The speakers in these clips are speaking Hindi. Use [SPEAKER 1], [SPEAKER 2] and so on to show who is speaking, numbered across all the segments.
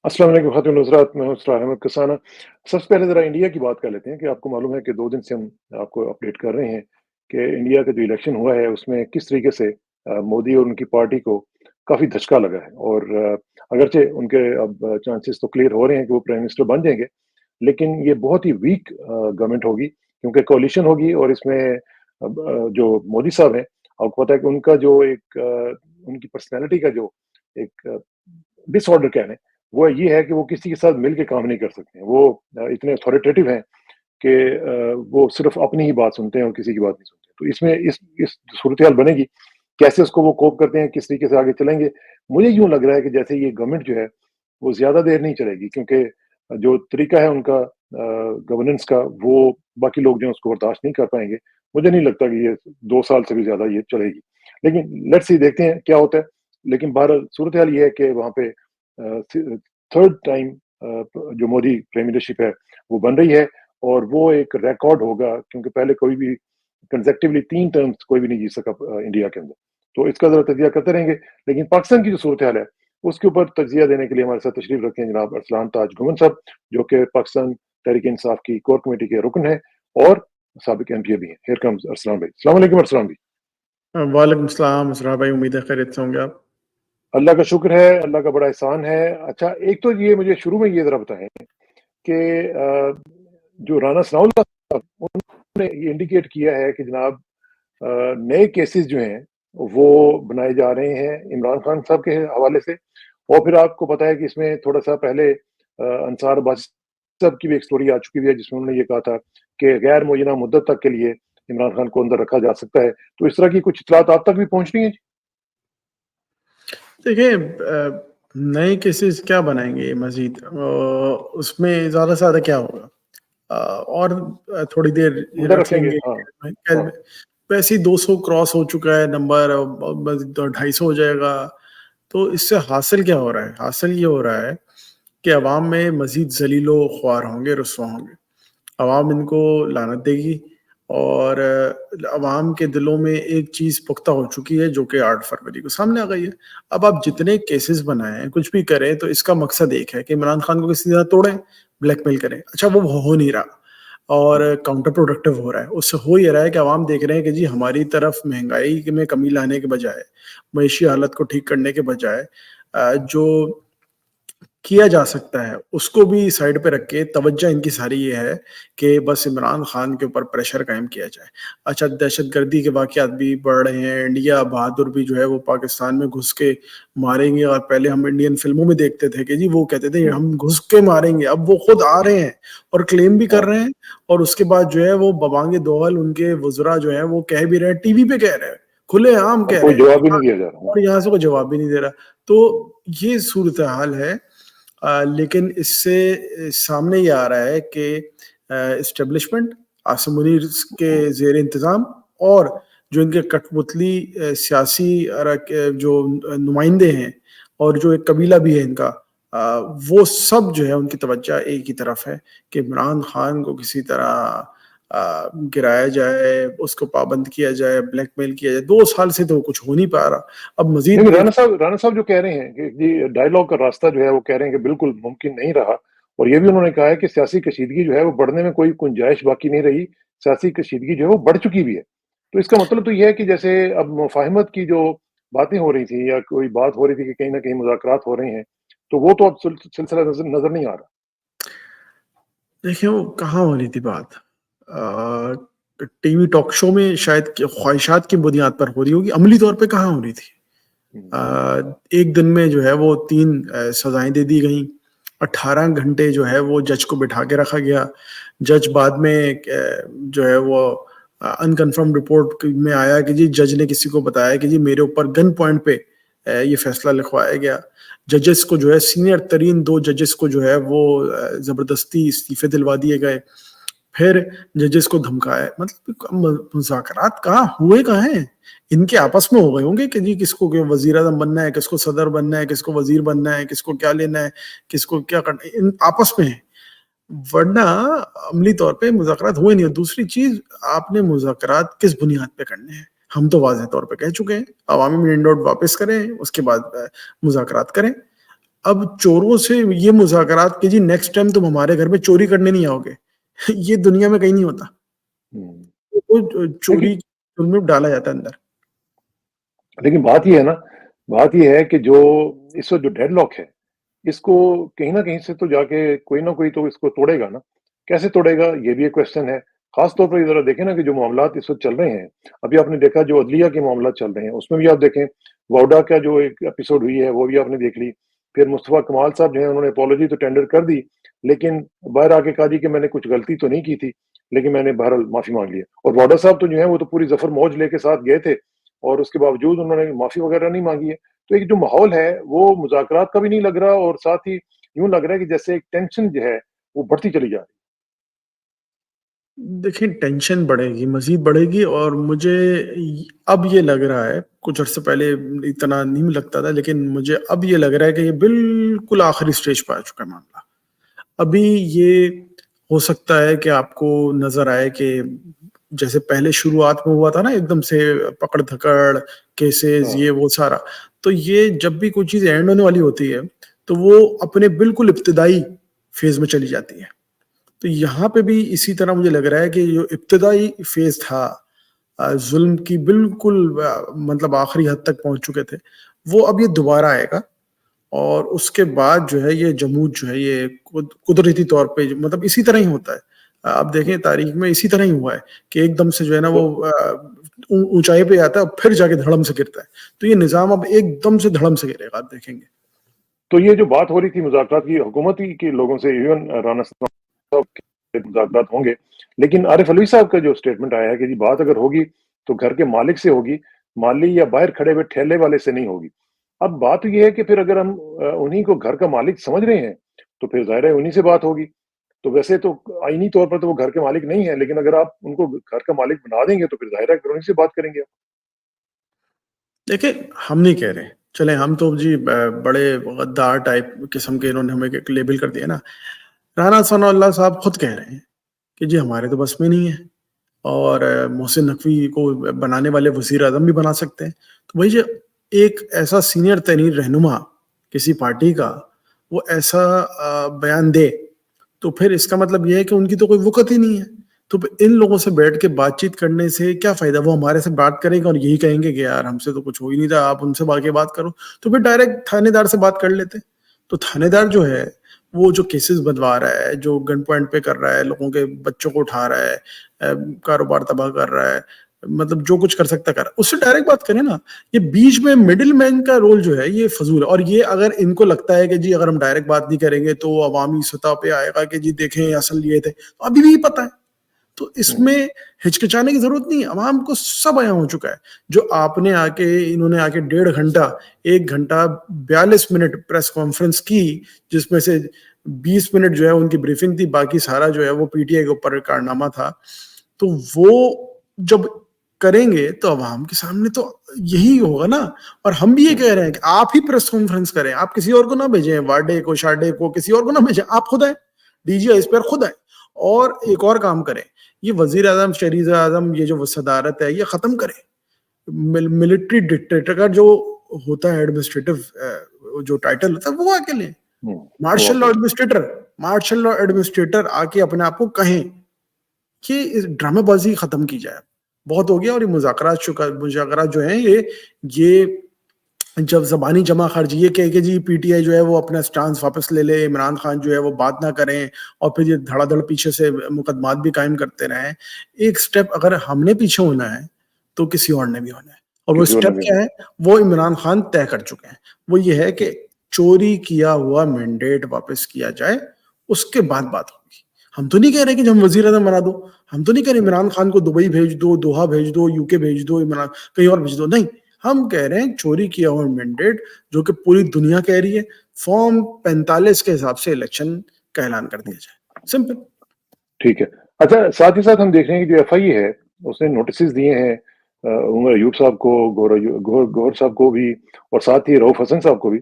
[SPEAKER 1] अस्सलाम वालेकुम ख़ातिन नुसरात, मैं हूँ इसरार अहमद कसाना। सबसे पहले ज़रा इंडिया की बात कर लेते हैं कि आपको मालूम है कि 2 दिन से हम आपको अपडेट कर रहे हैं कि इंडिया का जो इलेक्शन हुआ है, उसमें किस तरीके से मोदी और उनकी पार्टी को काफ़ी धचका लगा है और अगरचे उनके अब चांसेस तो क्लियर हो रहे हैं कि वो प्राइम मिनिस्टर बन जाएँगे, लेकिन ये बहुत ही वीक गवर्नमेंट होगी क्योंकि कोalition होगी और इसमें जो मोदी साहब हैं, आपको पता है कि उनका जो एक उनकी पर्सनैलिटी का जो एक डिसऑर्डर कह लें, वो ये है कि वो किसी के साथ मिल के काम नहीं कर सकते हैं। वो इतने अथॉरिटेटिव हैं कि वो सिर्फ़ अपनी ही बात सुनते हैं और किसी की बात नहीं सुनते। तो इसमें इस सूरत-ए-हाल बनेगी, कैसे उसको वो कोप करते हैं, किस तरीके से आगे चलेंगे। मुझे यूँ लग रहा है कि जैसे ये गवर्नमेंट जो है, वो ज़्यादा देर नहीं चलेगी क्योंकि जो तरीका है उनका गवर्नेंस का, वो बाकी लोग जो हैं उसको बर्दाश्त नहीं कर पाएँगे। मुझे नहीं लगता कि ये 2 साल से भी ज़्यादा ये चलेगी। लेकिन लेट्स सी देखते हैं क्या होता है। लेकिन बहरहाल सूरत-ए-हाल ये है कि वहाँ पे थर्ड टाइम जो मोदी प्राइम लीडरशिप है वो बन रही है और वो एक रिकॉर्ड होगा क्योंकि पहले कोई भी कंसेक्टिवली 3 टर्म्स कोई भी नहीं जीत सका इंडिया के अंदर। तो इसका ज़रा तजिया करते रहेंगे। लेकिन पाकिस्तान की जो सूरत-ए-हाल है, उसके ऊपर तजिया देने के लिए हमारे साथ तशरीफ़ रखते हैं जनाब अरसलान ताज गुमन साहब, जो कि पाकिस्तान तहरीक-ए-इंसाफ की कोर कमेटी के रुकन हैं और साबिक एमपी भी हैं। हियर कम्स अरसलान भाई। अस्सलाम वालेकुम अरसलान भाई।
[SPEAKER 2] वालेकुम सलाम इसरा भाई, उम्मीद है खैरियत से होंगे आप।
[SPEAKER 1] अल्लाह का शुक्र है, अल्लाह का बड़ा एहसान है। अच्छा, एक तो ये मुझे शुरू में ये ज़रा बताएँ कि जो राना सनाउल्लाह साहब, उन्होंने ये इंडिकेट किया है कि जनाब नए केसेस जो हैं, वो बनाए जा रहे हैं इमरान खान साहब के हवाले से और फिर आपको पता है कि इसमें थोड़ा-सा पहले अंसार अब्बासी साहब की भी एक स्टोरी आ चुकी हुई है, जिसमें उन्होंने ये कहा था कि गैर मुअय्यना मुद्दत तक के लिए इमरान खान को अंदर रखा जा सकता है। तो इस तरह की कुछ इत्तलात आप तक भी पहुँच रही हैं?
[SPEAKER 2] देखिए, नए केसेस क्या बनाएँगे मज़ीद, उसमें ज़्यादा से ज़्यादा क्या होगा? और थोड़ी देर ये
[SPEAKER 1] अंदर
[SPEAKER 2] रख
[SPEAKER 1] रखेंगे?
[SPEAKER 2] लेंगे।
[SPEAKER 1] हाँ, हाँ।
[SPEAKER 2] वैसे ही 200 क्रॉस हो चुका है नंबर, बस तो 250 हो जाएगा। तो इससे हासिल क्या हो रहा है? हासिल ये हो रहा है कि अवाम में मज़ीद ज़लील-ओ-ख़्वार होंगे, रुसवा होंगे। अवाम इनको लानत देगी और अवाम के दिलों में एक चीज़ पुख्ता हो चुकी है जो कि 8 फरवरी को सामने आ गई है। अब आप जितने केसेस बनाएँ, कुछ भी करें, तो इसका मकसद एक है कि इमरान खान को किसी तरह तोड़ें, ब्लैकमेल करें। अच्छा, वो हो नहीं रहा और
[SPEAKER 1] हुँ,
[SPEAKER 2] काउंटर प्रोडक्टिव हो रहा है। उससे हो ये रहा है कि अवाम देख रहे हैं कि जी हमारी तरफ महँगाई में कमी लाने के बजाय, मईशी हालत को ठीक करने के बजाय जो किया जा सकता है, उसको भी साइड पे रख के तवज्जो इनकी सारी ये है कि बस इमरान खान के ऊपर प्रेशर कायम किया जाए। अच्छा, दहशतगर्दी के वाक़यात भी बढ़ रहे हैं, इंडिया बहादुर भी जो है वो पाकिस्तान में घुस के मारेंगे और पहले हम इंडियन फ़िल्मों में देखते थे कि जी वो कहते थे
[SPEAKER 1] हुँ,
[SPEAKER 2] हम घुस के मारेंगे, अब वो खुद आ रहे हैं और क्लेम भी कर
[SPEAKER 1] हाँ।
[SPEAKER 2] रहे हैं और उसके बाद जो है वो बवांगे दोहल उनके वज़रा जो हैं वो कह भी रहे हैं, टीवी पे कह रहे हैं, खुलेआम
[SPEAKER 1] और
[SPEAKER 2] कह रहे
[SPEAKER 1] कोई
[SPEAKER 2] हैं
[SPEAKER 1] जवाब भी नहीं दिया जा रहा।
[SPEAKER 2] और
[SPEAKER 1] हाँ,
[SPEAKER 2] यहाँ से कोई जवाब भी नहीं दे रहा। तो ये सूरत-ए-हाल है। लेकिन इससे सामने ये आ रहा है कि एस्टेब्लिशमेंट आसिम मुनीर के ज़ेर इंतज़ाम और जो इनके कठपुतली सियासी जो नुमाइंदे हैं और जो एक कबीला भी है इनका, वो सब जो है उनकी तवज्जो एक ही तरफ है कि इमरान खान को किसी तरह गिराया जाए, उसको पाबंद किया जाए, ब्लैकमेल किया जाए। 2 साल से तो कुछ हो नहीं पा रहा। अब
[SPEAKER 1] नहीं,
[SPEAKER 2] मज़ीद
[SPEAKER 1] नहीं,
[SPEAKER 2] एक
[SPEAKER 1] राणा साहब जो कह रहे हैं कि जी डायलॉग का रास्ता जो है वो कह रहे हैं कि बिल्कुल मुमकिन नहीं रहा और ये भी उन्होंने कहा है कि सियासी कशीदगी जो है वो बढ़ने में कोई गुंजाइश बाकी नहीं रही, सियासी कशीदगी जो है वो बढ़ चुकी भी है। तो इसका मतलब तो ये है कि जैसे अब मुफ़ाहमत की जो बातें हो रही थी या कोई बात हो रही थी कि कहीं न कहीं मुज़ाकरात हो रहे हैं, तो वो तो अब सिलसिला नज़र नज़र नहीं आ रहा।
[SPEAKER 2] देखिए, वो कहाँ हो रही थी बात? टीवी टॉक शो में शायद ख्वाहिशात की बुनियाद पर हो रही होगी, अमली तौर पे कहाँ हो रही थी?
[SPEAKER 1] हुँ,
[SPEAKER 2] एक दिन में जो है वो 3 सज़ाएँ दे दी गईं, 18 घंटे जो है वो जज को बिठा के रखा गया। जज बाद में जो है वो अनकन्फर्म्ड रिपोर्ट में आया कि जी जज ने किसी को बताया कि जी मेरे ऊपर गन पॉइंट पे ये फैसला लिखवाया गया। जजेस को जो है सीनियर तरीन 2 जजेस को जो है वो ज़बरदस्ती इस्तीफ़े दिलवा दिए गए। फिर जजेस को धमकाया, मतलब मुज़ाकरात कहाँ हुए कहाँ हैं? इनके आपस में हो गए होंगे कि जी किसको वज़ीर-ए-आज़म बनना है, किसको सदर बनना है, किसको वज़ीर बनना है, किसको क्या लेना है, किसको क्या करना है, इन आपस में है। वरना अमली तौर पे मुज़ाकरात हुए नहीं। और दूसरी चीज़, आपने मुज़ाकरात किस बुनियाद पे करने हैं? हम तो वाज़ेह तौर पे कह चुके हैं, अवामी मैंडेट वापस करें, उसके बाद मुज़ाकरात करें। अब चोरों से ये मुज़ाकरात कि जी नेक्स्ट टाइम तुम हमारे घर में चोरी करने नहीं आओगे। ये दुनिया में कहीं नहीं होता।
[SPEAKER 1] हुँ।
[SPEAKER 2] तो चोरी
[SPEAKER 1] देखिए
[SPEAKER 2] में डाला जाता है अंदर।
[SPEAKER 1] लेकिन बात ये है ना, बात ये है कि जो इस वक़्त जो डेडलॉक है, इसको कहीं न कहीं से तो जाके कोई ना कोई तो इसको तोड़ेगा ना। कैसे तोड़ेगा ये भी एक क्वेश्चन है। ख़ास तौर पर ज़रा देखें ना कि जो मामलात इस वक़्त चल रहे हैं, अभी आपने देखा जो अदलिया के मामलात चल रहे हैं, उसमें भी आप देखें वावड़ा का जो एक एपिसोड हुई है, वो भी आपने देख ली। फिर मुस्तफ़ा कमाल साहब जो हैं उन्होंने अपॉलॉजी तो टेंडर कर दी, लेकिन बाहर आके कहा जी कि मैंने कुछ गलती तो नहीं की थी, लेकिन मैंने बहरहाल माफ़ी माँग ली है। और वावड़ा साहब तो जो है वो तो पूरी ज़फ़र मौज लेके साथ गए थे और उसके बावजूद उन्होंने माफ़ी वग़ैरह नहीं माँगी है। तो एक जो माहौल है, वो मुज़ाकरात का भी नहीं लग रहा और साथ ही यूँ लग रहा है कि जैसे एक टेंशन जो है, वो बढ़ती चली जा रही
[SPEAKER 2] देखिए टेंशन बढ़ेगी, मज़ीद बढ़ेगी और मुझे अब ये लग रहा है, कुछ अर्से पहले इतना नहीं लगता था, लेकिन मुझे अब ये लग रहा है कि ये बिल्कुल आखिरी स्टेज पे आ चुका है मामला। अभी ये हो सकता है कि आपको नज़र आए कि जैसे पहले शुरुआत में हुआ था ना एकदम से पकड़-धकड़,
[SPEAKER 1] है।
[SPEAKER 2] केसेज़
[SPEAKER 1] हाँ,
[SPEAKER 2] ये वो सारा, तो ये जब भी कोई चीज़ एंड होने वाली होती है, तो वो अपने बिल्कुल इब्तिदाई फ़ेज़ में चली जाती है। तो यहाँ पे भी इसी तरह मुझे लग रहा है कि जो इब्तिदाई फ़ेज़ था ज़ुल्म की बिल्कुल मतलब आखिरी हद तक पहुँच चुके थे, वो अब ये दोबारा आएगा और उसके बाद जो है ये जमूद जो है ये कुदरती तौर पे मतलब इसी तरह ही होता है। आप देखें तारीख में इसी तरह ही हुआ है कि एकदम से जो है ना
[SPEAKER 1] तो
[SPEAKER 2] वो ऊँचाई पे आता है और फिर जाके धड़म से गिरता है। तो ये निज़ाम अब एकदम से धड़म से गिरेगा आप देखेंगे।
[SPEAKER 1] तो ये जो बात हो रही थी मुज़ाकरात की, हुकूमत ही के लोगों से इवन राना साहब के मुज़ाकरात होंगे, लेकिन आरिफ अलवी साहब का जो स्टेटमेंट आया है कि जी बात अगर होगी, तो घर के मालिक से होगी, माली या बाहर खड़े हुए ठेले वाले से नहीं होगी। अब बात ये है कि फिर अगर हम उन्हीं को घर का मालिक समझ रहे हैं, तो फिर ज़ाहिर है उन्हीं से बात होगी। तो वैसे तो आईनी तौर पर तो वो घर के मालिक नहीं है, लेकिन अगर आप उनको घर का मालिक बना देंगे, तो फिर ज़ाहिर है फिर उन्हीं से बात करेंगे आप।
[SPEAKER 2] देखिए, हम नहीं कह रहे। चलें हम तो जी बड़े गद्दार टाइप किस्म के इन्होंने हमें एक लेबल कर दिया ना। राना सनाउल्लाह साहब खुद कह रहे हैं कि जी हमारे तो बस में नहीं है और मोहसिन नकवी को बनाने वाले वज़ीर-ए-आज़म भी बना सकते हैं। तो वही जो एक ऐसा सीनियर तरीन रहनुमा किसी पार्टी का वो ऐसा बयान दे, तो फिर इसका मतलब ये है कि उनकी तो कोई वक़्त ही नहीं है। तो इन लोगों से बैठ के बातचीत करने से क्या फ़ायदा? वो हमारे से बात करेंगे और यही कहेंगे कि यार हमसे तो कुछ हो ही नहीं रहा, आप उनसे आके बात करो। तो फिर डायरेक्ट थानेदार से बात कर लेते। तो थानेदार जो है, वो जो केसेस बनवा रहा है, जो गन पॉइंट पे कर रहा है, लोगों के बच्चों को उठा रहा है, कारोबार तबाह कर रहा है, मतलब जो कुछ कर सकता है कर रहा है। उससे डायरेक्ट बात करें ना। ये बीच में मिडल मैन का रोल जो है ये फ़ज़ूल है और ये अगर इनको लगता है कि जी अगर हम डायरेक्ट बात नहीं करेंगे तो अवामी सतह पे आएगा कि जी देखें असल ये थे, तो अभी भी पता है। तो
[SPEAKER 1] हुँ,
[SPEAKER 2] इसमें हिचकिचाने की ज़रूरत नहीं है, अवाम को सब बयाँ हो चुका है। जो आपने आके इन्होंने आके 1.5 घंटा, 1 घंटा 42 मिनट प्रेस कॉन्फ्रेंस की, जिसमें से 20 मिनट जो है उनकी ब्रीफिंग थी, बाकी सारा जो है वो पीटीआई के ऊपर कारनामा था। तो वो जब करेंगे तो अवाम के सामने तो यही होगा ना। और हम भी ये
[SPEAKER 1] हुँ,
[SPEAKER 2] कह रहे हैं कि आप ही प्रेस कॉन्फ्रेंस करें, आप किसी और को ना भेजें, वाडे को, शाडे को, किसी और को ना भेजें, आप खुद आएँ, डीजी इस पर खुद आएँ। और
[SPEAKER 1] हुँ,
[SPEAKER 2] एक और काम करें, ये वज़ीर-ए-आज़म, शरीफ़-ए-आज़म ये जो सदारत है, ये ख़त्म करें। मिलिट्री डिक्टेटर का जो होता है एडमिनिस्ट्रेटिव जो टाइटल होता है वो आके लें।
[SPEAKER 1] हुँ, वो
[SPEAKER 2] मार्शल लॉ
[SPEAKER 1] आगे
[SPEAKER 2] एडमिनिस्ट्रेटर, मार्शल लॉ एडमिनिस्ट्रेटर आके अपने आप को कहें कि इस ड्रामेबाज़ी ख़त्म की जाए। बहुत हो गया और ये मुज़ाकरात जो हैं ये जब ज़बानी जमा-ख़र्च ये कह के जी पीटीआई जो है वो अपना स्टांस वापस ले ले, इमरान खान जो है वो बात ना करें और फिर ये धड़ाधड़ पीछे से मुकदमात भी कायम करते रहें। एक स्टेप अगर हमने पीछे होना है, तो किसी और ने भी होना है। और वो
[SPEAKER 1] किसी और ने
[SPEAKER 2] स्टेप
[SPEAKER 1] भी
[SPEAKER 2] क्या है? वो इमरान खान तय कर चुके हैं। वो ये है कि
[SPEAKER 1] हुँ,
[SPEAKER 2] चोरी किया हुआ मैंडेट वापस किया जाए, उसके बाद बात होगी। हम तो नहीं कह रहे कि हम वज़ीर-ए-आज़म बना दो। हम तो नहीं कह रहे
[SPEAKER 1] हुँ,
[SPEAKER 2] इमरान खान को दुबई भेज दो, दोहा भेज दो, यूके भेज दो, इमरान कहीं और भेज दो, नहीं। हम कह रहे हैं चोरी किया हुआ मैंडेट जो कि पूरी दुनिया कह रही है, फॉर्म 45 के हिसाब से इलेक्शन का ऐलान कर
[SPEAKER 1] हुँ,
[SPEAKER 2] दिया जाए। सिंपल।
[SPEAKER 1] ठीक है। अच्छा, साथ ही साथ हम देख रहे हैं कि जो एफआई है, उसने नोटिसेज़ दिए हैं उमर अयूब साहब को, गौहर साहब को भी और साथ ही रऊफ़ हसन साहब को भी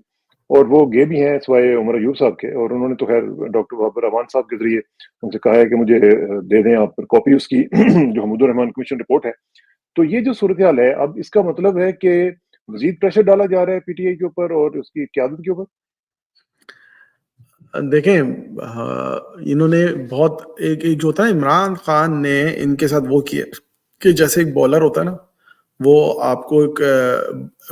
[SPEAKER 1] और वो गए भी हैं सिवाय उमर अयूब साहब के और उन्होंने तो ख़ैर डॉक्टर वहाब रहमान साहब के ज़रिए उनसे कहा है कि मुझे दे दें आप कॉपी उसकी जो हमीदुर रहमान कमीशन रिपोर्ट है। तो ये जो सूरत-ए-हाल है, अब इसका मतलब है कि मज़ीद प्रेशर डाला जा रहा है पीटीआई के ऊपर और उसकी क़यादत के ऊपर?
[SPEAKER 2] देखें, इन्होंने बहुत एक एक जो होता है, इमरान खान ने इनके साथ वो किया कि जैसे एक बॉलर होता है ना, वो आपको एक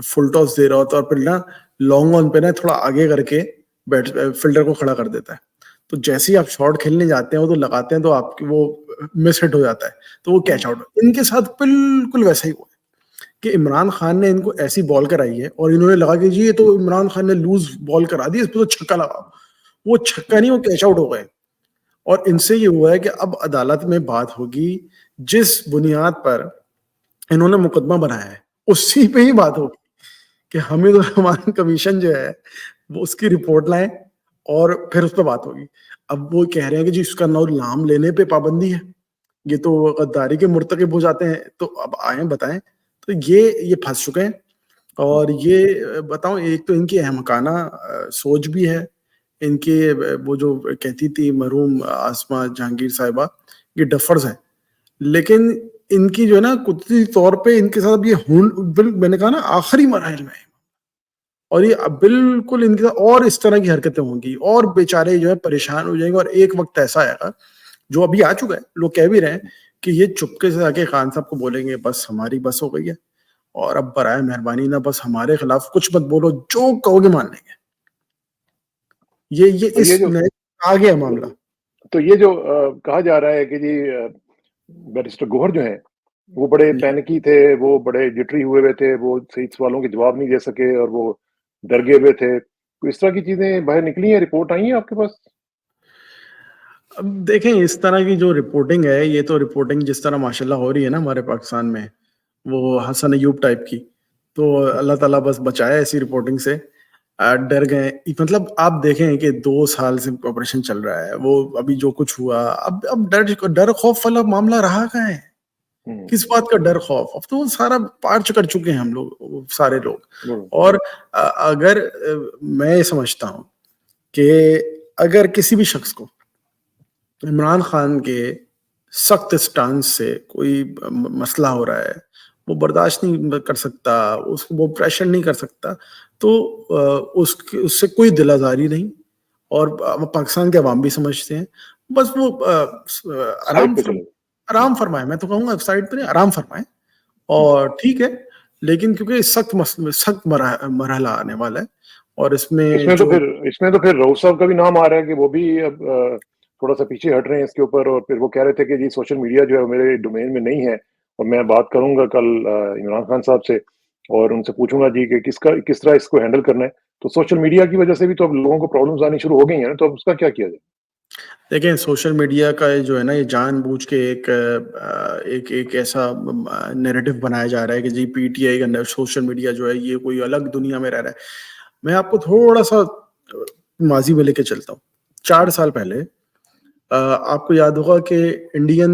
[SPEAKER 2] फुल टॉस दे रहा होता है और फिर ना लॉन्ग ऑन पे ना थोड़ा आगे करके बैट फील्डर को खड़ा कर देता है। तो जैसे ही आप शॉट खेलने जाते हैं वो तो लगाते हैं तो आपकी वो मिस हिट हो जाता है, तो वो कैच आउट। इनके साथ बिल्कुल वैसा ही हुआ है कि इमरान खान ने इनको ऐसी बॉल कराई है और इन्होंने लगा कि जी ये तो इमरान खान ने लूज बॉल करा दी, इस पर तो छक्का लगाओ। वो छक्का नहीं, वो कैच आउट हो गए। और इनसे ये हुआ है कि अब अदालत में बात होगी, जिस बुनियाद पर इन्होंने मुकदमा बनाया है उसी पे ही बात होगी कि हमें तो हमारा कमीशन जो है वो उसकी रिपोर्ट लाएं और फिर उस पर बात होगी। अब वो कह रहे हैं कि जी इसका नाम लेने पे पाबंदी है, ये तो गद्दारी के मुर्तकिब हो जाते हैं, तो अब आए बताएं। तो ये फंस चुके हैं। और ये बताऊं, एक तो इनकी अहमकाना सोच भी है, इनके वो जो कहती थी मरहूम आसमा जहांगीर साहिबा, ये डफर्स हैं। लेकिन इनकी जो है ना कुदरती तौर पे इनके साथ अब ये मैंने कहा ना आखिरी मराहल में है। और ये अब बिल्कुल इनके साथ और इस तरह की हरकतें होंगी और बेचारे जो है परेशान हो जाएंगे। और एक वक्त ऐसा आएगा, जो अभी आ चुका है, लोग कह भी रहे हैं कि ये चुपके से आके खान साहब को बोलेंगे बस हमारी बस हो गई है और अब बराए मेहरबानी ना बस हमारे खिलाफ कुछ मत बोलो, जो कहोगे मान लेंगे। ये
[SPEAKER 1] तो ये
[SPEAKER 2] इस
[SPEAKER 1] जो
[SPEAKER 2] नए आ गया मामला।
[SPEAKER 1] तो ये जो कहा जा रहा है कि जी बैरिस्टर गोहर जो हैं, वो बड़े
[SPEAKER 2] जी।
[SPEAKER 1] पैनिकी थे, वो बड़े जिटरी हुए थे, वो सही सवालों के जवाब नहीं दे सके और वो डर गए हुए थे। तो इस तरह की चीज़ें बाहर निकली हैं, रिपोर्ट आई हैं आपके पास?
[SPEAKER 2] अब देखें, इस तरह की जो रिपोर्टिंग है, ये तो रिपोर्टिंग जिस तरह माशाल्लाह हो रही है ना हमारे पाकिस्तान में, वो हसन अयूब टाइप की, तो अल्लाह ताला बस बचाए ऐसी रिपोर्टिंग से। डर गए, मतलब आप देखें कि 2 साल से ऑपरेशन चल रहा है, वो अभी जो कुछ हुआ, अब डर डर खौफ वाला मामला रहा कहाँ है?
[SPEAKER 1] हुँ,
[SPEAKER 2] किस बात का डर खौफ? अब तो वो सारा पार कर चुके हैं हम लोग, वो सारे लोग।
[SPEAKER 1] हुँ,
[SPEAKER 2] और अगर मैं ये समझता हूँ कि अगर किसी भी शख्स को इमरान खान के सख्त स्टांस से कोई मसला हो रहा है, वो बर्दाश्त नहीं कर सकता, वो प्रेशर नहीं कर सकता, तो उससे कोई दिल आज़ारी नहीं। और पाकिस्तान के अवाम भी समझते हैं, बस वो
[SPEAKER 1] साइड पे चले।
[SPEAKER 2] आराम फरमाए। मैं तो कहूँगा साइड पे नहीं, आराम फरमाए और ठीक है। लेकिन क्योंकि सख्त मरहला आने वाला है और इसमें जो
[SPEAKER 1] इसमें तो फिर रऊफ साहब का भी नाम आ रहा है कि वो भी अब थोड़ा-सा पीछे हट रहे हैं इसके ऊपर और फिर वो कह रहे थे कि जी सोशल मीडिया जो है वो मेरे डोमेन में नहीं है और मैं बात करूँगा कल इमरान खान साहब से और उनसे पूछूँगा जी कि किस तरह इसको हैंडल करना है। तो सोशल मीडिया की वजह से भी तो अब लोगों को प्रॉब्लम्स आनी शुरू हो गई हैं ना, तो अब उसका क्या किया जाए?
[SPEAKER 2] देखें, सोशल मीडिया का ये जो है ना, ये जानबूझ के एक ऐसा नैरेटिव बनाया जा रहा है कि जी पीटीआई का सोशल मीडिया जो है ये कोई अलग दुनिया में रह रहा है। मैं आपको थोड़ा सा माजी में लेके चलता हूँ। 4 साल पहले आपको याद होगा कि इंडियन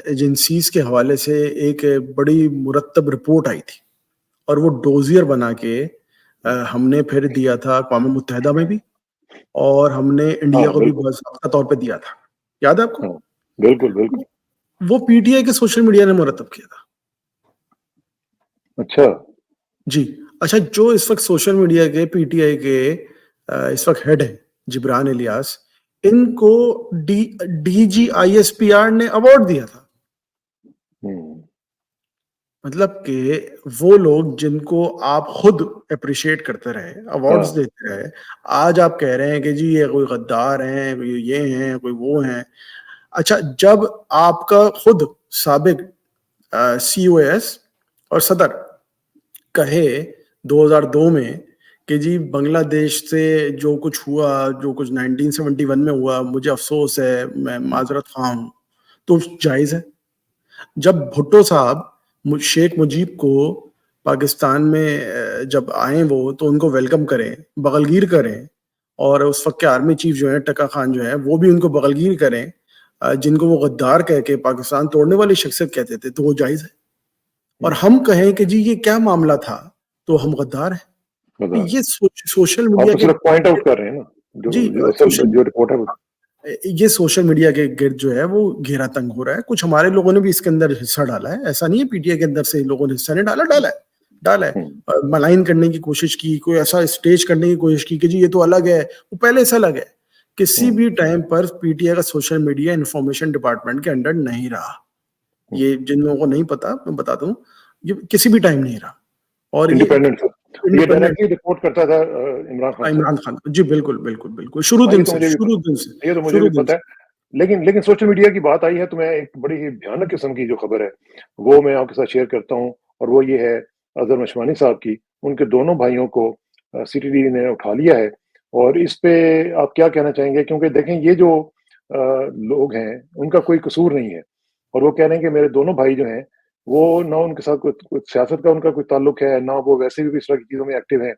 [SPEAKER 2] एजेंसीज के हवाले से एक बड़ी मुरत्तब रिपोर्ट आई थी और वो डोजियर बना के हमने फिर दिया था अक़वाम मुत्तहिदा में भी, और हमने इंडिया
[SPEAKER 1] हाँ,
[SPEAKER 2] को भी
[SPEAKER 1] बिल्कुल।
[SPEAKER 2] बाज़ाब्ता तौर पे दिया था। याद है आपको?
[SPEAKER 1] हाँ, बिल्कुल, बिल्कुल।
[SPEAKER 2] वो पीटीआई के सोशल मीडिया ने मुरतब किया था।
[SPEAKER 1] अच्छा।
[SPEAKER 2] जी। अच्छा, जो इस वक़्त सोशल मीडिया के पीटीआई के इस वक़्त हेड हैं, जिब्रान इलियास, इनको डीजीआईएसपीआर ने अवार्ड दिया था।
[SPEAKER 1] हुँ।
[SPEAKER 2] मतलब कि वो लोग जिनको आप खुद एप्रिशिएट करते रहे, अवार्ड्स
[SPEAKER 1] हाँ,
[SPEAKER 2] देते रहे, आज आप कह रहे हैं कि जी ये कोई गद्दार हैं, कोई ये हैं, कोई वो हैं। अच्छा, जब आपका खुद साबिक सीओएस और सदर कहे 2002 में कि जी बांग्लादेश से जो कुछ हुआ, जो कुछ 1971 में हुआ, मुझे अफ़सोस है, मैं माज़रत ख़्वाह हूँ, तो जायज़ है। जब भुट्टो साहब शेख मुजीब को पाकिस्तान में जब आए वो, तो उनको वेलकम करें, बगलगीर करें, और उस वक़्त के आर्मी चीफ जो हैं टका खान जो हैं, वो भी उनको बगलगीर करें, जिनको वो गद्दार कह के पाकिस्तान तोड़ने वाली शख्सियत कहते थे, तो वो जायज़ है। और
[SPEAKER 1] हुँ,
[SPEAKER 2] हम कहें कि जी ये क्या मामला था, तो हम गद्दार हैं। तो
[SPEAKER 1] पता है।
[SPEAKER 2] ये सोशल
[SPEAKER 1] आप
[SPEAKER 2] मीडिया
[SPEAKER 1] तो
[SPEAKER 2] के
[SPEAKER 1] सिर्फ पॉइंट आउट कर रहे हैं ना, जो
[SPEAKER 2] जी
[SPEAKER 1] जो असल
[SPEAKER 2] सोशल
[SPEAKER 1] जो रिपोर्ट है वो
[SPEAKER 2] ये सोशल मीडिया के गिर्द जो है वो घेरा तंग हो रहा है। कुछ हमारे लोगों ने भी इसके अंदर हिस्सा डाला है, ऐसा नहीं है पीटीआई के अंदर से लोगों ने हिस्सा नहीं डाला, डाला है।
[SPEAKER 1] हुँ,
[SPEAKER 2] मलाइन करने की कोशिश की, कोई ऐसा स्टेज करने की कोशिश की कि जी ये तो अलग है, वो पहले से अलग है। किसी भी टाइम पर पीटीआई का सोशल मीडिया इंफॉर्मेशन डिपार्टमेंट के अंडर नहीं रहा। ये जिन लोगों को नहीं पता मैं बता दूं, ये किसी भी टाइम नहीं रहा। और ये
[SPEAKER 1] इंडिपेंडेंट ये
[SPEAKER 2] इंडिपेंडेंट
[SPEAKER 1] डायरेक्टली रिपोर्ट करता था इमरान खान साहब।
[SPEAKER 2] इमरान खान, जी बिल्कुल बिल्कुल बिल्कुल, शुरू
[SPEAKER 1] हाँ,
[SPEAKER 2] दिन से
[SPEAKER 1] ये तो मुझे
[SPEAKER 2] शुरू
[SPEAKER 1] भी
[SPEAKER 2] दिन
[SPEAKER 1] पता
[SPEAKER 2] से।
[SPEAKER 1] है। लेकिन लेकिन सोशल मीडिया की बात आई है तो मैं एक बड़ी ही भयानक किस्म की जो खबर है, वो मैं आपके साथ शेयर करता हूँ और वो ये है अज़हर मशवानी साहब की। उनके दोनों भाइयों को सीटीडी ने उठा लिया है और इस पे आप क्या कहना चाहेंगे? क्योंकि देखें ये जो लोग हैं, उनका कोई कसूर नहीं है और वो कह रहे हैं कि मेरे दोनों भाई जो हैं, वो ना उनके साथ कुछ सियासत का उनका कोई ताल्लुक है, ना वो वैसे भी इस तरह की चीज़ों में एक्टिव हैं।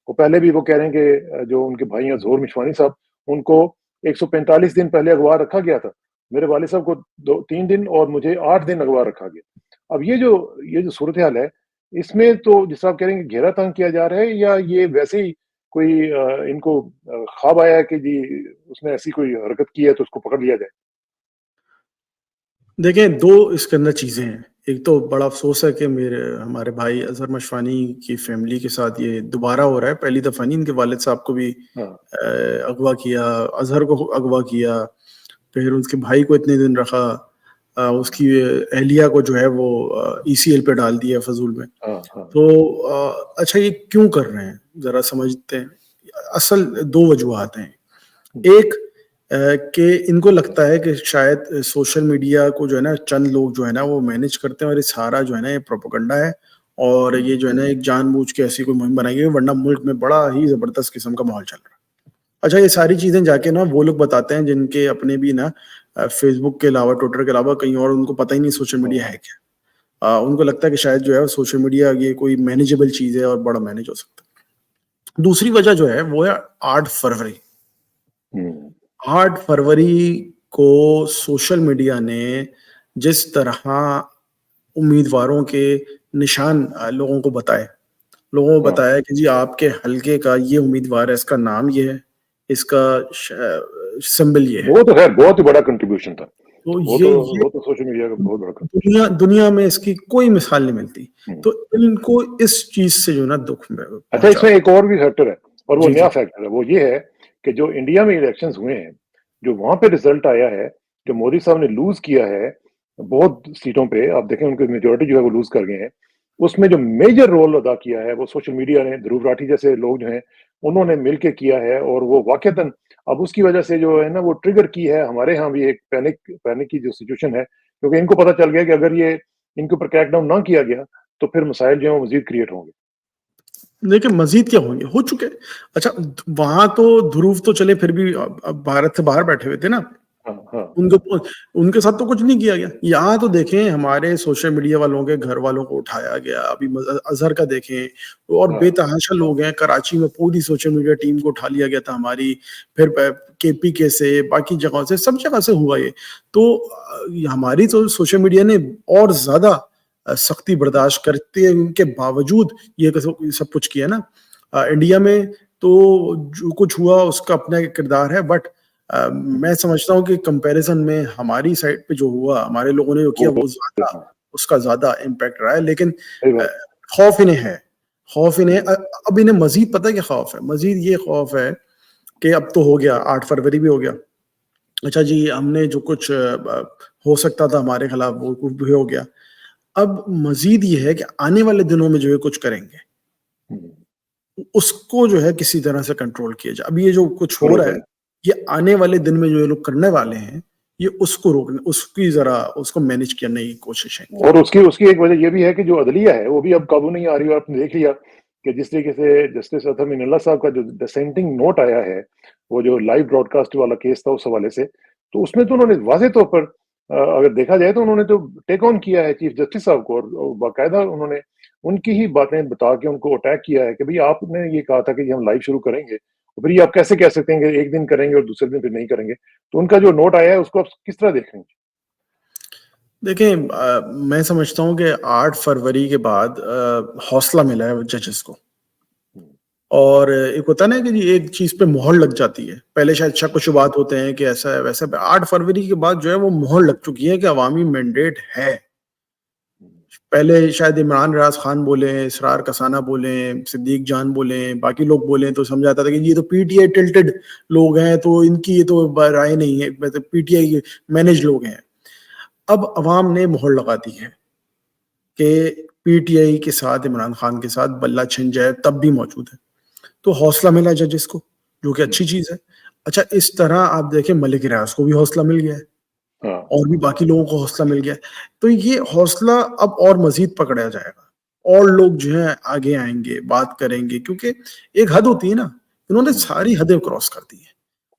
[SPEAKER 1] वो पहले भी वो कह रहे हैं कि जो उनके भाई हैं ज़ोहर मशवानी साहब, उनको 145 दिन पहले अगवा रखा गया था। मेरे वालिद साहब को 2-3 दिन और मुझे 8 दिन अगवा रखा गया। अब ये जो सूरत-ए-हाल है, इसमें तो जिस तरह आप कह रहे हैं कि घेरा तंग किया जा रहा है या ये वैसे ही कोई इनको ख्वाब आया है कि जी उसने ऐसी कोई हरकत की है तो उसको पकड़ लिया जाए?
[SPEAKER 2] देखिए, 2 इसके अंदर चीज़ें हैं। एक तो बड़ा अफ़सोस है कि हमारे भाई अज़हर मशवानी की फ़ैमिली के साथ ये दोबारा हो रहा है। पहली दफ़ा नहीं, इनके वालिद साहब को भी
[SPEAKER 1] हाँ,
[SPEAKER 2] अगवा किया, अज़हर को अगवा किया, फिर उसके भाई को इतने दिन रखा, उसकी अहलिया को जो है वो ईसीएल पे डाल दिया फ़ज़ूल में।
[SPEAKER 1] हाँ, हाँ।
[SPEAKER 2] तो अच्छा ये क्यों कर रहे हैं? ज़रा समझते हैं। असल 2 वजूहात हैं।
[SPEAKER 1] हुँ,
[SPEAKER 2] एक कि इनको लगता है कि शायद सोशल मीडिया को जो है ना चंद लोग जो है ना वो मैनेज करते हैं और ये सारा जो है ना ये प्रोपेगेंडा है और
[SPEAKER 1] हुँ,
[SPEAKER 2] ये जो है ना एक जानबूझ के ऐसी कोई मुहिम बनाई गई है, वरना मुल्क में बड़ा ही ज़बरदस्त किस्म का माहौल चल रहा है। अच्छा ये सारी चीज़ें जाके ना वो लोग बताते हैं जिनके अपने भी ना फ़ेसबुक के अलावा, ट्विटर के अलावा कहीं और उनको पता ही नहीं सोशल
[SPEAKER 1] हाँ,
[SPEAKER 2] मीडिया है क्या। उनको लगता है कि शायद जो है सोशल मीडिया ये कोई मैनेजेबल चीज़ है और बड़ा मैनेज हो सकता है। दूसरी वजह जो है वो है 8 फरवरी।
[SPEAKER 1] हुँ,
[SPEAKER 2] 8 फरवरी को सोशल मीडिया ने जिस तरह उम्मीदवारों के निशान लोगों को बताए। लोगों को
[SPEAKER 1] हाँ।
[SPEAKER 2] बताया कि जी आपके हलके का ये उम्मीदवार है, इसका नाम ये है, इसका सिंबल ये है।
[SPEAKER 1] वो तो ख़ैर बहुत ही बड़ा कंट्रीब्यूशन था।
[SPEAKER 2] तो
[SPEAKER 1] वो
[SPEAKER 2] ये
[SPEAKER 1] तो
[SPEAKER 2] ये
[SPEAKER 1] वो तो सोशल मीडिया का बहुत बड़ा
[SPEAKER 2] दुनिया दुनिया में इसकी कोई मिसाल नहीं मिलती।
[SPEAKER 1] हुँ।
[SPEAKER 2] तो इनको इस चीज़ से जो है ना दुःख में
[SPEAKER 1] अच्छा
[SPEAKER 2] पहुँचा।
[SPEAKER 1] इसमें एक और भी फैक्टर है और वो
[SPEAKER 2] जी,
[SPEAKER 1] नया
[SPEAKER 2] जी।
[SPEAKER 1] फैक्टर है, वो ये है कि जो इंडिया में इलेक्शंस हुए हैं, जो वहाँ पे रिज़ल्ट आया है, जो मोदी साहब ने लूज़ किया है, बहुत सीटों पे आप देखें उनकी मेजॉरिटी जो है वो लूज़ कर गए हैं। उसमें जो मेजर रोल अदा किया है वो सोशल मीडिया ने, ध्रुव राठी जैसे लोग जो हैं, उन्होंने मिल के किया है और वो वाक़ईतन अब उसकी वजह से जो है ना वो ट्रिगर की है हमारे यहाँ भी एक पैनिक पैनिक की जो सिचुएशन है, क्योंकि इनको पता चल गया कि अगर ये इनके ऊपर क्रैकडाउन ना किया गया, तो फिर मसाइल जो हैं वो मज़ीद क्रिएट होंगे।
[SPEAKER 2] देखिए मज़ीद क्या होंगे, हो चुके। अच्छा वहाँ तो ध्रुव तो चले फिर भी अब भारत से बाहर बैठे हुए थे ना।
[SPEAKER 1] हाँ, हाँ,
[SPEAKER 2] उनको तो उनके साथ तो कुछ नहीं किया गया। यहाँ तो देखें हमारे सोशल मीडिया वालों के घर वालों को उठाया गया। अभी अज़हर का देखें और
[SPEAKER 1] हाँ।
[SPEAKER 2] बेतहाशा लोग हैं। कराची में पूरी सोशल मीडिया टीम को उठा लिया गया था हमारी। फिर केपीके से बाकी जगहों से सब जगह से हुआ ये। तो हमारी तो सोशल मीडिया ने और ज़्यादा सख्ती बर्दाश्त करते के बावजूद ये सब कुछ किया ना। इंडिया में तो जो कुछ हुआ उसका अपना एक किरदार है बट
[SPEAKER 1] हुँ,
[SPEAKER 2] मैं समझता हूँ कि कंपैरिज़न में हमारी साइड पे जो हुआ, हमारे लोगों ने जो
[SPEAKER 1] वो
[SPEAKER 2] किया
[SPEAKER 1] तो
[SPEAKER 2] वो ज़्यादा
[SPEAKER 1] हाँ,
[SPEAKER 2] उसका ज़्यादा इम्पैक्ट रहा है। लेकिन
[SPEAKER 1] सही
[SPEAKER 2] अ,
[SPEAKER 1] बात।
[SPEAKER 2] खौफ इन्हें है, खौफ इन्हें
[SPEAKER 1] हुँ,
[SPEAKER 2] अब इन्हें मज़ीद पता है क्या खौफ है? मज़ीद ये खौफ है कि अब तो हो गया 8 फरवरी भी हो गया। अच्छा जी, हमने जो कुछ हो सकता था हमारे खिलाफ वो भी हो गया। अब मज़ीद ये है कि आने वाले दिनों में जो है कुछ करेंगे।
[SPEAKER 1] हुँ,
[SPEAKER 2] उसको जो है किसी तरह से कंट्रोल किया जाए। अब ये जो कुछ हो रहा
[SPEAKER 1] बरोबर
[SPEAKER 2] है,
[SPEAKER 1] है।
[SPEAKER 2] ये आने वाले दिन में जो ये लोग करने वाले हैं, ये उसको रोकने उसकी ज़रा उसको मैनेज करने की कोशिश है इनकी।
[SPEAKER 1] और उसकी उसकी एक वजह ये भी है कि जो अदलिया है, वो भी अब काबू नहीं आ रही है और आपने देख लिया कि जिस तरीके से जस्टिस अतहर मीनल्ला साहब का जो डिसेंटिंग नोट आया है, वो जो लाइव ब्रॉडकास्ट वाला केस था उस हवाले से, तो उसमें तो उन्होंने वाज़ेह तौर पर अगर देखा जाए तो उन्होंने तो टेक ऑन किया है चीफ जस्टिस साहब को और बाकायदा उन्होंने उनकी ही बातें बता के उनको अटैक किया है कि भई आपने ये कहा था कि जी हम लाइव शुरू करेंगे, तो फिर ये आप कैसे कह सकते हैं कि एक दिन करेंगे और दूसरे दिन फिर नहीं करेंगे? तो उनका जो नोट आया है उसको आप किस तरह देख रहे हैं?
[SPEAKER 2] देखिए मैं समझता हूँ कि 8 फरवरी के बाद हौसला मिला है जजेस को
[SPEAKER 1] हुँ,
[SPEAKER 2] और एक होता है ना कि जी एक चीज़ पे मोहर लग जाती है। पहले शायद शक-व-शुबात होते हैं कि ऐसा है, वैसा है। 8 फरवरी के बाद जो है वो मोहर लग चुकी है कि अवामी मैंडेट है। पहले शायद इमरान रियाज खान बोले, इसरार कसाना बोले, सिद्दीक जान बोले, बाकी लोग बोले तो समझ आता था कि ये तो पीटीआई टिल्टेड लोग हैं, तो इनकी ये तो राय नहीं है, मतलब पीटीआई मैनेज लोग हैं। अब अवाम ने मोहर लगा दी है कि पीटीआई के साथ, इमरान खान के साथ बल्ला छिन जाए तब भी मौजूद है। तो हौसला मिला जजेस को, जो कि अच्छी चीज है। अच्छा, इस तरह आप देखें मलिक रियाज को भी हौसला मिल गया है
[SPEAKER 1] हाँ,
[SPEAKER 2] और भी बाकी लोगों को हौसला मिल गया है। तो ये हौसला अब और मजीद पकड़ा जाएगा और लोग जो है आगे आएंगे, बात करेंगे, क्योंकि एक हद होती है ना, इन्होंने सारी हदें क्रॉस कर दी है।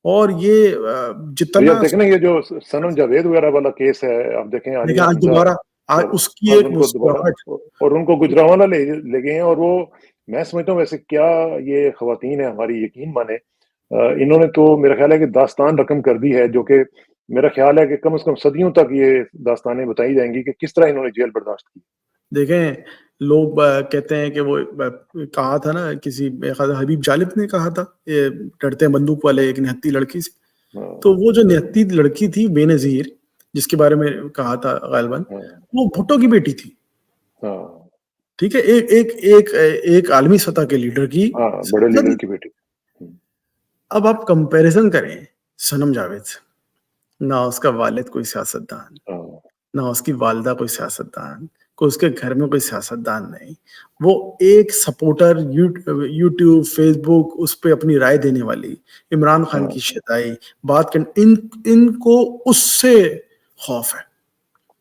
[SPEAKER 2] और ये
[SPEAKER 1] तो ये
[SPEAKER 2] जितना
[SPEAKER 1] आप देखें ना, ये जो सनम जावेद वगैरह वाला केस है, आप देखें
[SPEAKER 2] देखिए
[SPEAKER 1] आलिया
[SPEAKER 2] आज
[SPEAKER 1] हमजा,
[SPEAKER 2] दोबारा, आज
[SPEAKER 1] और
[SPEAKER 2] उसकी
[SPEAKER 1] अब
[SPEAKER 2] एक
[SPEAKER 1] उनको दोबारा,
[SPEAKER 2] मुस्कुराहट,
[SPEAKER 1] और उनको गुजरांवाला ले गए हैं। और वो, मैं समझता हूँ वैसे, क्या ये खवातीन है हमारी, यकीन माने, इन्होंने तो मेरा ख्याल है कि दास्तान रकम कर दी है, जो कि मेरा ख्याल है कि कम से कम सदियों तक ये दास्तानें बताई जाएंगी कि किस तरह इन्होंने जेल बर्दाश्त की।
[SPEAKER 2] देखें लोग कहते हैं कि वो कहा था ना, किसी मेरे ख्याल से हबीब जालिब ने कहा था, ये डरते हैं बंदूक वाले, एक निहत्ती लड़की से।
[SPEAKER 1] हाँ,
[SPEAKER 2] तो वो जो निहत्ती लड़की थी बेनजीर, जिसके बारे में कहा था गालिबन,
[SPEAKER 1] हाँ,
[SPEAKER 2] वो भुट्टो की बेटी थी।
[SPEAKER 1] हाँ,
[SPEAKER 2] ठीक है, एक एक एक एक आलमी सतह के लीडर की
[SPEAKER 1] हाँ, बड़े लीडर
[SPEAKER 2] साथी।
[SPEAKER 1] की बेटी। हम्म,
[SPEAKER 2] अब आप कंपैरिजन करें सनम जावेद से, ना उसका वालिद कोई सियासतदान,
[SPEAKER 1] हाँ,
[SPEAKER 2] ना उसकी वालदा कोई सियासतदान, कोई उसके घर में कोई सियासतदान नहीं। वो एक सपोर्टर, यूट्यूब, फेसबुक, उस पे अपनी राय देने वाली, इमरान खान
[SPEAKER 1] हाँ,
[SPEAKER 2] की शताई, बात कर, इनको उससे खौफ है।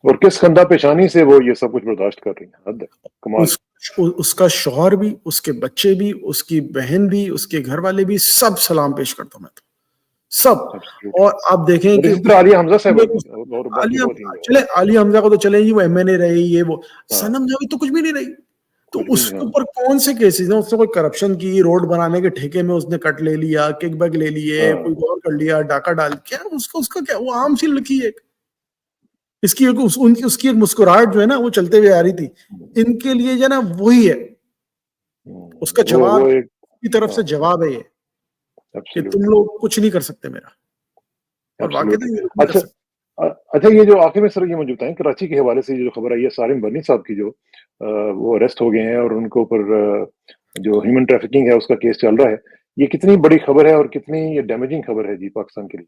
[SPEAKER 1] और किस खंदा पेशानी से वो ये सब कुछ बर्दाश्त कर रही है, हद है, कमाल।
[SPEAKER 2] उस उसका शौहर भी, उसके बच्चे भी, उसकी बहन भी, उसके घर वाले भी, सब सलाम पेश करता हूं मैं तो, सब।
[SPEAKER 1] एब्सोल्युटली।
[SPEAKER 2] और आप देखें
[SPEAKER 1] और
[SPEAKER 2] कि
[SPEAKER 1] इसी तरह आलिया हमजा साहब भी,
[SPEAKER 2] उस
[SPEAKER 1] और बाकी
[SPEAKER 2] आलिया,
[SPEAKER 1] बहुत ही लोग।
[SPEAKER 2] चले आलिया हमजा को तो चले जी, वो एमएनए रही, ये वो।
[SPEAKER 1] हाँ,
[SPEAKER 2] सनम जावेद तो कुछ भी नहीं रही। तो
[SPEAKER 1] कुछ भी नहीं।
[SPEAKER 2] उसके
[SPEAKER 1] हाँ,
[SPEAKER 2] ऊपर कौन से केसेस हैं? उसने कोई करप्शन की, रोड बनाने के ठेके में उसने कट ले लिया, किकबैक ले लिए, कोई
[SPEAKER 1] हाँ,
[SPEAKER 2] और कर लिया, डाका डाल, क्या उसका उसका क्या, वो आम सी लड़की है। इसकी एक उनकी उसकी एक मुस्कुराहट जो है ना, वो चलते हुए आ रही थी। इनके लिए जो है ना, वही है उसका
[SPEAKER 1] वो
[SPEAKER 2] जवाब,
[SPEAKER 1] एक।
[SPEAKER 2] की तरफ
[SPEAKER 1] हाँ,
[SPEAKER 2] से जवाब है ये, कि तुम
[SPEAKER 1] एब्सोल्युटली,
[SPEAKER 2] लोग कुछ नहीं कर सकते मेरा। और वाकई
[SPEAKER 1] एब्सोल्युटली।
[SPEAKER 2] ये लोग नहीं कर
[SPEAKER 1] अच्छा,
[SPEAKER 2] सकते।
[SPEAKER 1] अच्छा, ये जो आखिर में सर ये मुझे बताएं, कराची के हवाले से ये जो खबर आई है सारिम बनी साहब की, जो वो अरेस्ट हो गए हैं और उनके ऊपर जो ह्यूमन ट्रैफिकिंग है उसका केस चल रहा है, ये कितनी बड़ी खबर है और कितनी ये डैमेजिंग खबर है जी पाकिस्तान के लिए?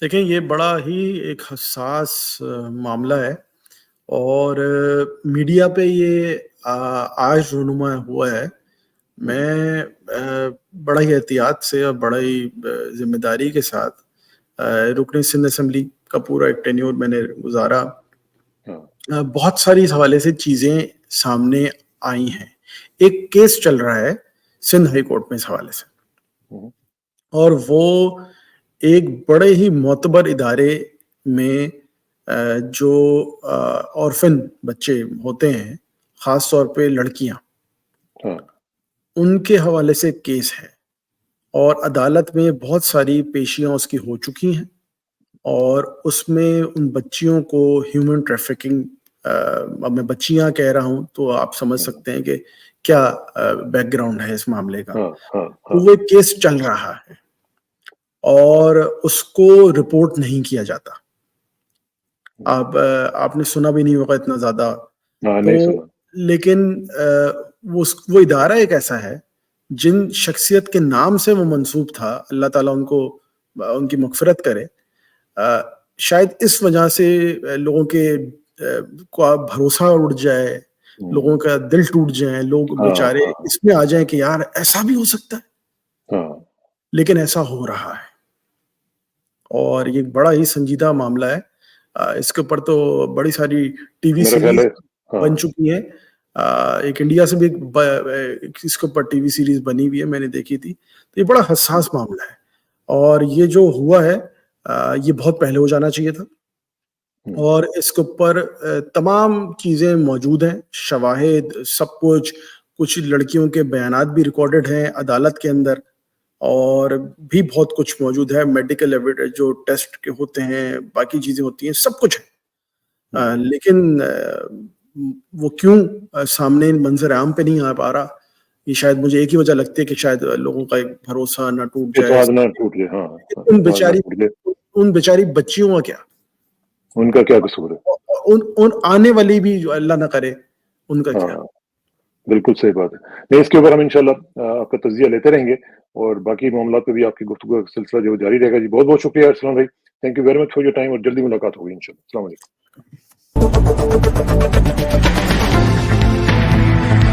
[SPEAKER 2] देखें ये बड़ा ही एक हसास मामला है। और मीडिया पे ये आज रूनुमा हुआ है।
[SPEAKER 1] हम्म,
[SPEAKER 2] मैं बड़ा ही एहतियात से और बड़ा ही जिम्मेदारी के साथ रुकन सिंध असेंबली का पूरा एक टेन्योर मैंने गुजारा।
[SPEAKER 1] हाँ,
[SPEAKER 2] बहुत सारी इस हवाले से चीजें सामने आई हैं। एक केस चल रहा है सिंध हाई कोर्ट में इस हवाले से,
[SPEAKER 1] हम्म,
[SPEAKER 2] और वो एक बड़े ही मोतबर इदारे में जो ऑर्फन बच्चे होते हैं, खास तौर पे लड़कियां,
[SPEAKER 1] हाँ,
[SPEAKER 2] उनके हवाले से केस है। और अदालत में बहुत सारी पेशियां उसकी हो चुकी हैं, और उसमें उन बच्चियों को ह्यूमन ट्रैफिकिंग, अब मैं बच्चियां कह रहा हूं तो आप समझ
[SPEAKER 1] हाँ,
[SPEAKER 2] सकते हैं कि क्या बैकग्राउंड है इस मामले का।
[SPEAKER 1] हाँ, हाँ,
[SPEAKER 2] तो
[SPEAKER 1] हाँ,
[SPEAKER 2] वो एक केस चल रहा है और उसको रिपोर्ट नहीं किया जाता। अब आपने सुना भी नहीं होगा इतना ज्यादा।
[SPEAKER 1] हाँ,
[SPEAKER 2] तो
[SPEAKER 1] नहीं सुना।
[SPEAKER 2] लेकिन वो इदारा एक ऐसा है, जिन शख्सियत के नाम से वो मंसूब था, अल्लाह ताला उनको उनकी मगफिरत करे, शायद इस वजह से लोगों के को भरोसा उड़ जाए, लोगों का दिल टूट जाए, लोग
[SPEAKER 1] हाँ,
[SPEAKER 2] बेचारे
[SPEAKER 1] हाँ,
[SPEAKER 2] इसमें आ जाए कि यार ऐसा भी हो सकता है।
[SPEAKER 1] हाँ,
[SPEAKER 2] लेकिन ऐसा हो रहा है और ये बड़ा ही संजीदा मामला है। इसके ऊपर तो बड़ी सारी टीवी
[SPEAKER 1] मेरा ख्याल
[SPEAKER 2] सीरीज
[SPEAKER 1] है। हाँ,
[SPEAKER 2] बन चुकी हैं। एक इंडिया से भी इसके ऊपर टीवी सीरीज बनी हुई है, मैंने देखी थी। तो ये बड़ा हसास मामला है और ये जो हुआ है, ये बहुत पहले हो जाना चाहिए था।
[SPEAKER 1] हम्म,
[SPEAKER 2] और इसके ऊपर तमाम चीज़ें मौजूद हैं, शवाहिद, सब कुछ। कुछ लड़कियों के बयानात भी रिकॉर्डेड हैं अदालत के अंदर, और भी बहुत कुछ मौजूद है, मेडिकल एविडेंस जो टेस्ट के होते हैं, बाकी चीज़ें होती हैं, सब कुछ है।
[SPEAKER 1] हम्म।
[SPEAKER 2] लेकिन वो क्यों सामने मंजर आम पे नहीं आ पा रहा? ये शायद मुझे एक ही वजह लगती है कि शायद लोगों का एक भरोसा ना टूट जाए।
[SPEAKER 1] इत्मीनान ना टूट जाए, हाँ, हाँ,
[SPEAKER 2] उन
[SPEAKER 1] इत्मीनान ना
[SPEAKER 2] बेचारी
[SPEAKER 1] टूट जाए।
[SPEAKER 2] उन बेचारी बच्चियों का क्या?
[SPEAKER 1] उनका क्या कसूर है?
[SPEAKER 2] उन आने वाली भी जो अल्लाह ना करे उनका क्या?
[SPEAKER 1] हाँ, बिल्कुल सही बात है। नहीं, इसके ऊपर हम इंशाल्लाह आपका तज़किया लेते रहेंगे और बाकी मामलात पे भी आपकी गुफ्तगू का सिलसिला जो जारी रहेगा जी। बहुत-बहुत शुक्रिया अरसलान भाई। Thank you very much for your time और जल्दी मुलाकात होगी इंशाल्लाह। अस्सलाम वालेकुम।